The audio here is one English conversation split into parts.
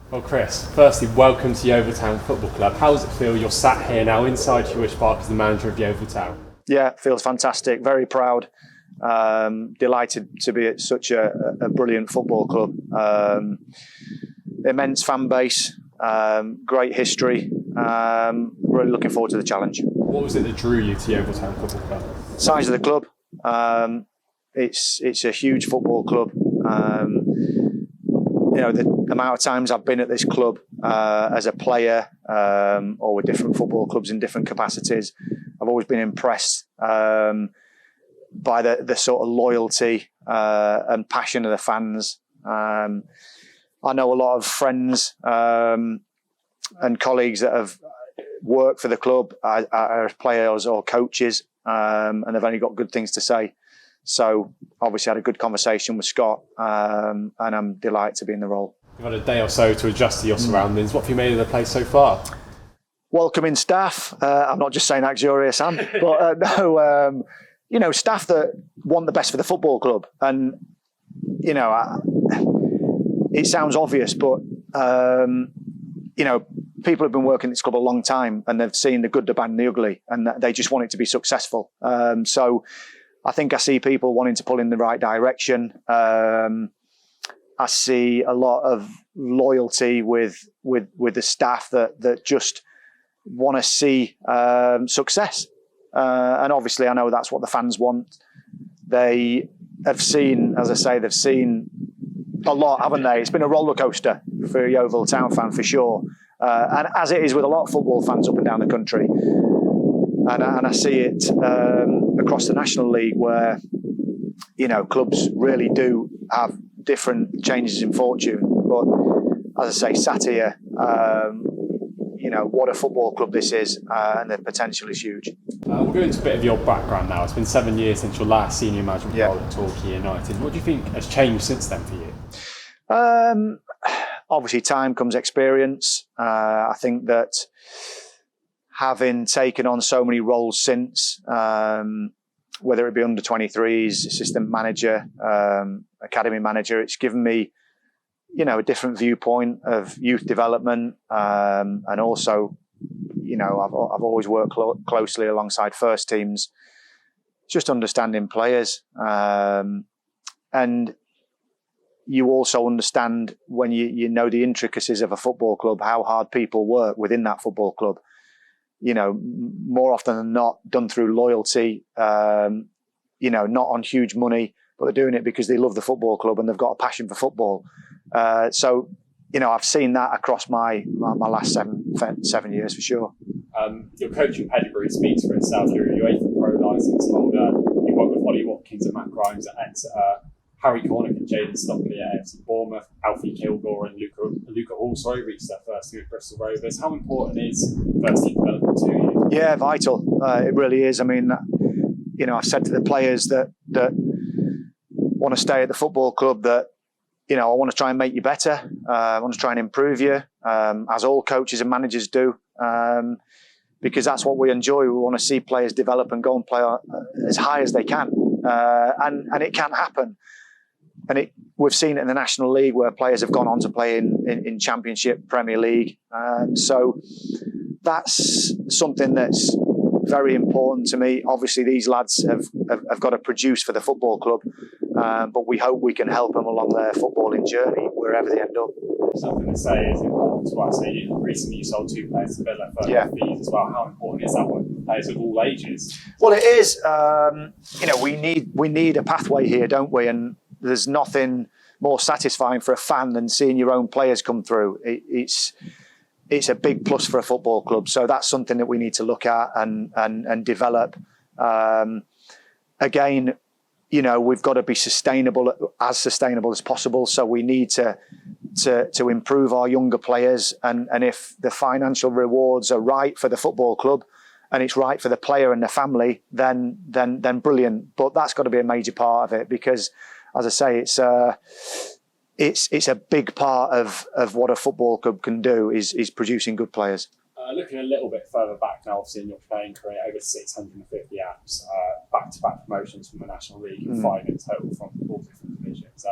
Well, Chris, firstly, welcome to Yeovil Town Football Club. How does it feel you're sat here now inside Hewish Park as the manager of Yeovil Town? Yeah, it feels fantastic. Very proud. Delighted to be at such a brilliant football club. Immense fan base, great history. Really looking forward to the challenge. What was it that drew you to Yeovil Town Football Club? Size of the club. It's a huge football club. The amount of times I've been at this club as a player or with different football clubs in different capacities, I've always been impressed by the sort of loyalty and passion of the fans. I know a lot of friends and colleagues that have worked for the club as players or coaches, and they've only got good things to say. So obviously I had a good conversation with Scott, and I'm delighted to be in the role. You've had a day or so to adjust to your surroundings. What have you made of the place so far? Welcoming staff. I'm not just saying that 'cause you're here, Sam, but staff that want the best for the football club. And, it sounds obvious, but, people have been working at this club a long time and they've seen the good, the bad and the ugly, and they just want it to be successful. So I think I see people wanting to pull in the right direction. I see a lot of loyalty with the staff that just want to see success. And obviously I know that's what the fans want. They have seen, as I say, they've seen a lot, haven't they? It's been a roller coaster for a Yeovil Town fan for sure. And as it is with a lot of football fans up and down the country. And I see it across the National League where, clubs really do have different changes in fortune. But as I say, sat here, what a football club this is, and the potential is huge. We'll go into a bit of your background now. It's been 7 years since your last senior management role at Torquay United. What do you think has changed since then for you? Obviously, time comes experience. I think that having taken on so many roles since, whether it be under 23s, assistant manager, academy manager, it's given me, a different viewpoint of youth development, and also, I've always worked closely alongside first teams, just understanding players, and you also understand when you know the intricacies of a football club, how hard people work within that football club. More often than not, done through loyalty, not on huge money, but they're doing it because they love the football club and they've got a passion for football. So, I've seen that across my last seven years for sure. Your coaching pedigree speaks for itself. You're UEFA Pro licence holder. You work with Ollie Watkins and Matt Grimes at Exeter, Harry Cornick and Jayden Stockley at AFC Bournemouth, Alfie Kilgore and Luca Hall, reached their first team at Bristol Rovers. How important is first team development to you? Yeah, vital. It really is. I mean, I've said to the players that want to stay at the football club that, I want to try and make you better. I want to try and improve you, as all coaches and managers do, because that's what we enjoy. We want to see players develop and go and play as high as they can, and it can happen. And we've seen it in the National League where players have gone on to play in Championship, Premier League. So that's something that's very important to me. Obviously, these lads have got to produce for the football club, but we hope we can help them along their footballing journey wherever they end up. Something to say is important to us. So recently you sold 2 players to Villa for fees as well. How important is that with players of all ages? Well, it is. We need a pathway here, don't we? And there's nothing more satisfying for a fan than seeing your own players come through. It's a big plus for a football club. So that's something that we need to look at and develop. Again, we've got to be sustainable as possible. So we need to improve our younger players. And if the financial rewards are right for the football club and it's right for the player and the family, then brilliant. But that's got to be a major part of it because, as I say, it's a big part of what a football club can do is producing good players. Looking a little bit further back now, obviously in your playing career, over 650 apps, back-to-back promotions from the National League, and 5 in total from all different divisions.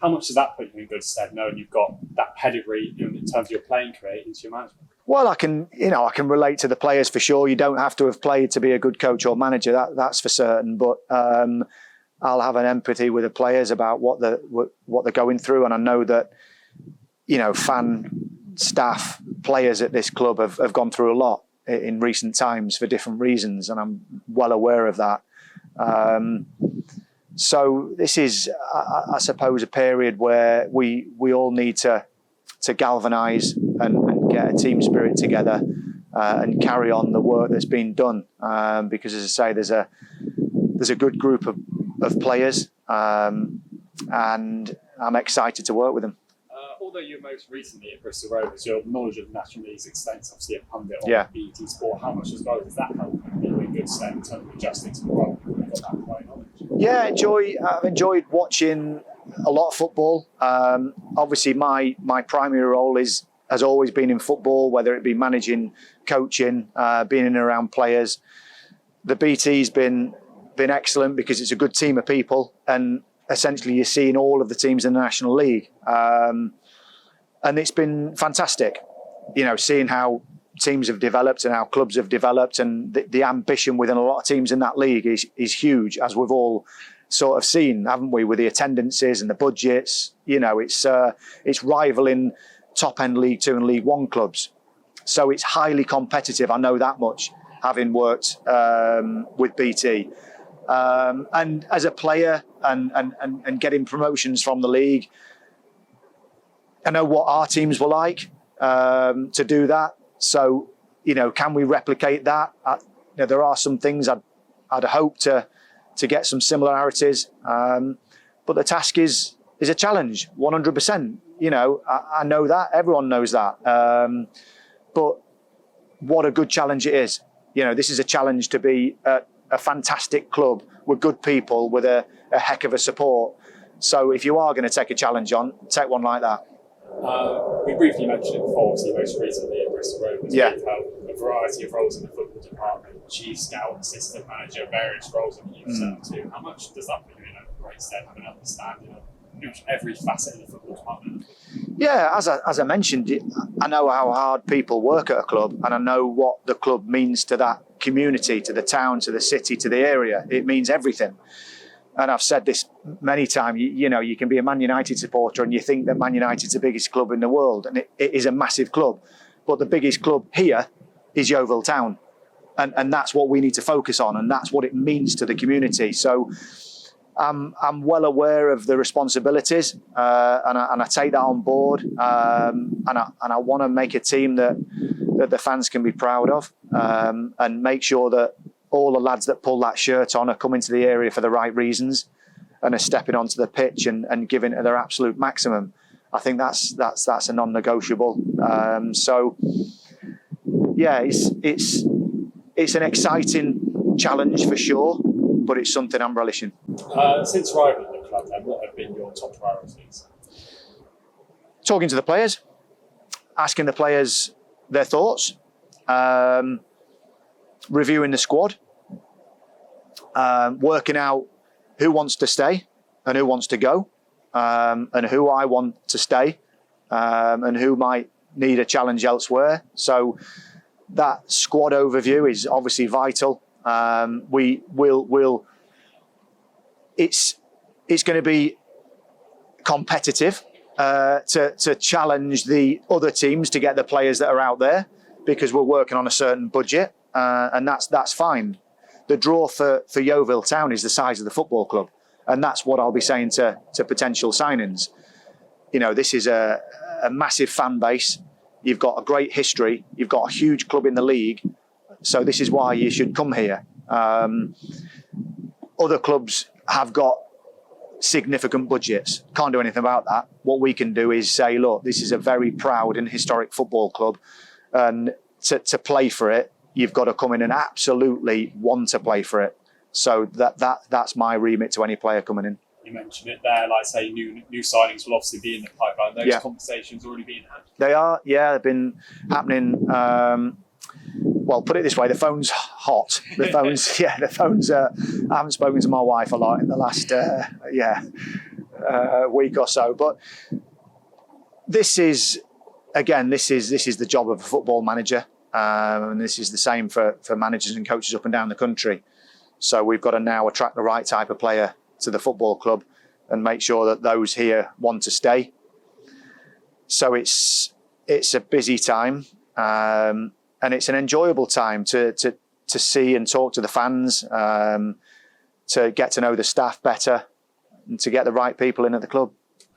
How much does that put you in good stead, knowing you've got that pedigree in terms of your playing career into your management? Well, I can relate to the players for sure. You don't have to have played to be a good coach or manager, that's for certain. But I'll have an empathy with the players about what they're going through, and I know that fan, staff, players at this club have gone through a lot in recent times for different reasons, and I'm well aware of that. So this is, I suppose, a period where we all need to galvanise and get a team spirit together and carry on the work that's been done. Because, as I say, there's a good group of players, and I'm excited to work with them. Although you're most recently at Bristol Rovers, your knowledge of the National League's extends, obviously a pundit on BT Sport. How much as well does that help you in good stead in terms of adjusting to the role? You've got that prior knowledge. Yeah, I've enjoyed watching a lot of football. Obviously, my primary role has always been in football, whether it be managing, coaching, being in and around players. The BT's been excellent because it's a good team of people, and essentially you're seeing all of the teams in the National League. And it's been fantastic, seeing how teams have developed and how clubs have developed, and the ambition within a lot of teams in that league is huge, as we've all sort of seen, haven't we, with the attendances and the budgets. It's rivaling top-end League 2 and League 1 clubs. So it's highly competitive, I know that much, having worked with BT. And as a player and getting promotions from the league, I know what our teams were like to do that. So, can we replicate that? There are some things I'd hope to get some similarities, but the task is a challenge, 100%. I know that, everyone knows that. But what a good challenge it is. This is a challenge to be at a fantastic club with good people, with a heck of a support. So if you are going to take a challenge on, take one like that. We briefly mentioned it before, obviously most recently at Bristol Rovers. Yeah. You've held a variety of roles in the football department, chief scout, assistant manager, various roles in the youth centre too. How much does that put you in a great stead, having an understanding of pretty much every facet of the football department? Yeah, as I mentioned, I know how hard people work at a club, and I know what the club means to that community, to the town, to the city, to the area. It means everything. And I've said this many times, you can be a Man United supporter and you think that Man United's the biggest club in the world, and it is a massive club. But the biggest club here is Yeovil Town. And that's what we need to focus on, and that's what it means to the community. So I'm well aware of the responsibilities, and I take that on board. And I want to make a team that the fans can be proud of, and make sure that all the lads that pull that shirt on are coming to the area for the right reasons and are stepping onto the pitch and giving it their absolute maximum. I think that's a non-negotiable. So yeah, it's an exciting challenge for sure, but it's something I'm relishing. Since arriving at the club, then, what have been your top priorities? Talking to the players, asking the players their thoughts, reviewing the squad, working out who wants to stay and who wants to go, and who I want to stay, and who might need a challenge elsewhere. So that squad overview is obviously vital. It's going to be competitive to challenge the other teams to get the players that are out there, because we're working on a certain budget, and that's fine. The draw for Yeovil Town is the size of the football club, and that's what I'll be saying to potential signings. This is a massive fan base. You've got a great history. You've got a huge club in the league. So this is why you should come here. Other clubs have got significant budgets. Can't do anything about that. What we can do is say, look, this is a very proud and historic football club, and to play for it, you've got to come in and absolutely want to play for it. So that's my remit to any player coming in. You mentioned it there, like say new signings will obviously be in the pipeline. Those conversations already being had? They are, yeah, they've been happening. Well, put it this way, the phone's hot. The phone's, I haven't spoken to my wife a lot in the last, week or so. But this is the job of a football manager, and this is the same for managers and coaches up and down the country. So we've got to now attract the right type of player to the football club and make sure that those here want to stay. So it's a busy time, and it's an enjoyable time to see and talk to the fans, to get to know the staff better, and to get the right people in at the club.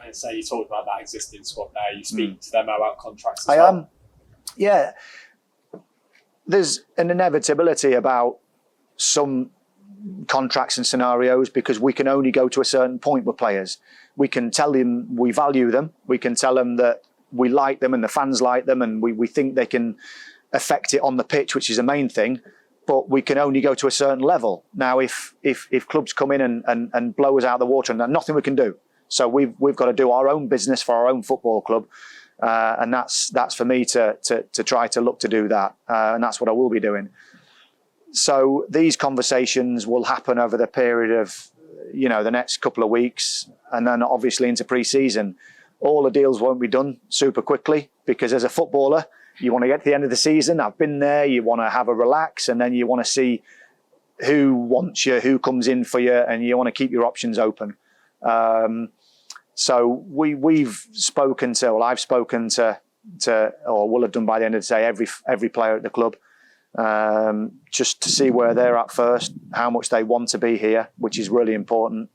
And so you talked about that existing squad there. You speak to them about contracts as well? I am. Yeah. There's an inevitability about some contracts and scenarios because we can only go to a certain point with players. We can tell them we value them. We can tell them that we like them and the fans like them, and we think they can affect it on the pitch, which is the main thing. But we can only go to a certain level. Now, if clubs come in and blow us out of the water, and there's nothing we can do. So we've got to do our own business for our own football club, and that's for me to try to look to do that, and that's what I will be doing. So these conversations will happen over the period of the next couple of weeks, and then obviously into pre-season. All the deals won't be done super quickly because as a footballer, you want to get to the end of the season. I've been there. You want to have a relax, and then you want to see who wants you, who comes in for you, and you want to keep your options open. So we've spoken to, well, I've spoken to, or will have done by the end of the day, every player at the club, just to see where they're at first, how much they want to be here, which is really important,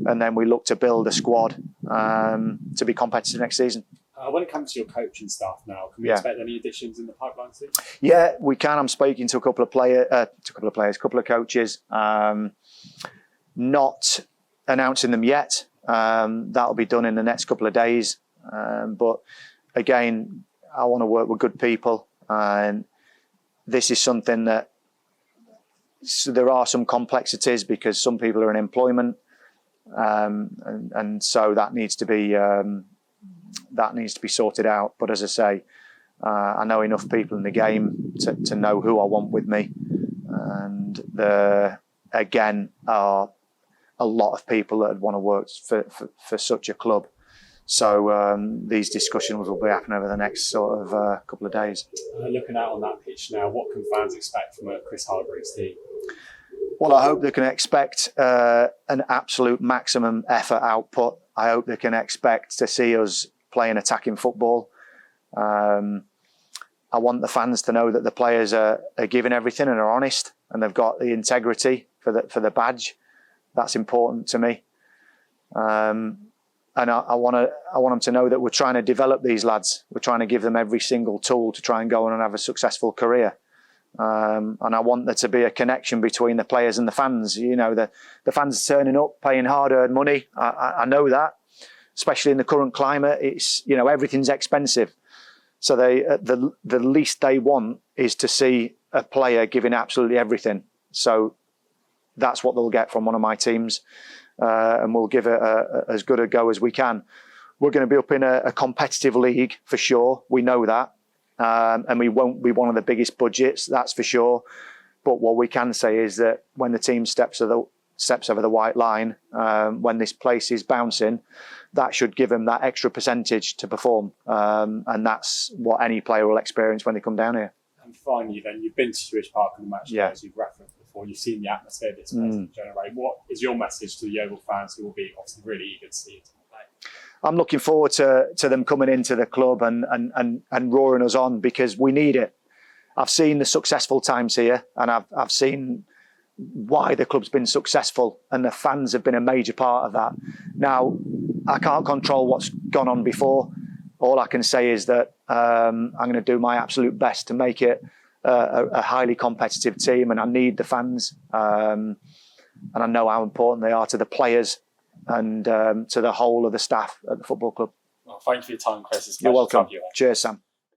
and then we look to build a squad to be competitive next season. When it comes to your coaching staff now, can we expect any additions in the pipeline soon? Yeah, we can. I'm speaking to a couple of coaches. Not announcing them yet. That'll be done in the next couple of days. But again, I want to work with good people, and this is something that there are some complexities because some people are in employment, and so that needs to be sorted out. But as I say, I know enough people in the game to know who I want with me, and there again are a lot of people that want to work for such a club. So these discussions will be happening over the next sort of couple of days. Looking out on that pitch now, what can fans expect from a Chris Hargreaves team? Well, I hope they can expect an absolute maximum effort output. I hope they can expect to see us playing attacking football. I want the fans to know that the players are giving everything and are honest, and they've got the integrity for the badge. That's important to me. And I want them to know that we're trying to develop these lads. We're trying to give them every single tool to try and go on and have a successful career. And I want there to be a connection between the players and the fans. The fans are turning up, paying hard-earned money. I know that, especially in the current climate. It's everything's expensive. So the least they want is to see a player giving absolutely everything. So that's what they'll get from one of my teams. And we'll give it as good a go as we can. We're going to be up in a competitive league for sure. We know that. And we won't be one of the biggest budgets, that's for sure. But what we can say is that when the team steps over the white line, when this place is bouncing, that should give them that extra percentage to perform. And that's what any player will experience when they come down here. And finally, then, you've been to Swiss Park on the match day, as you've referenced before. You've seen the atmosphere this place generate. What is your message to the Yeovil fans who will be obviously really eager to see it play? I'm looking forward to them coming into the club and roaring us on because we need it. I've seen the successful times here, and I've seen why the club's been successful, and the fans have been a major part of that. Now, I can't control what's gone on before. All I can say is that I'm going to do my absolute best to make it a highly competitive team, and I need the fans, and I know how important they are to the players and to the whole of the staff at the football club. Well, thank you for your time, Chris. You're welcome. Cheers, Sam.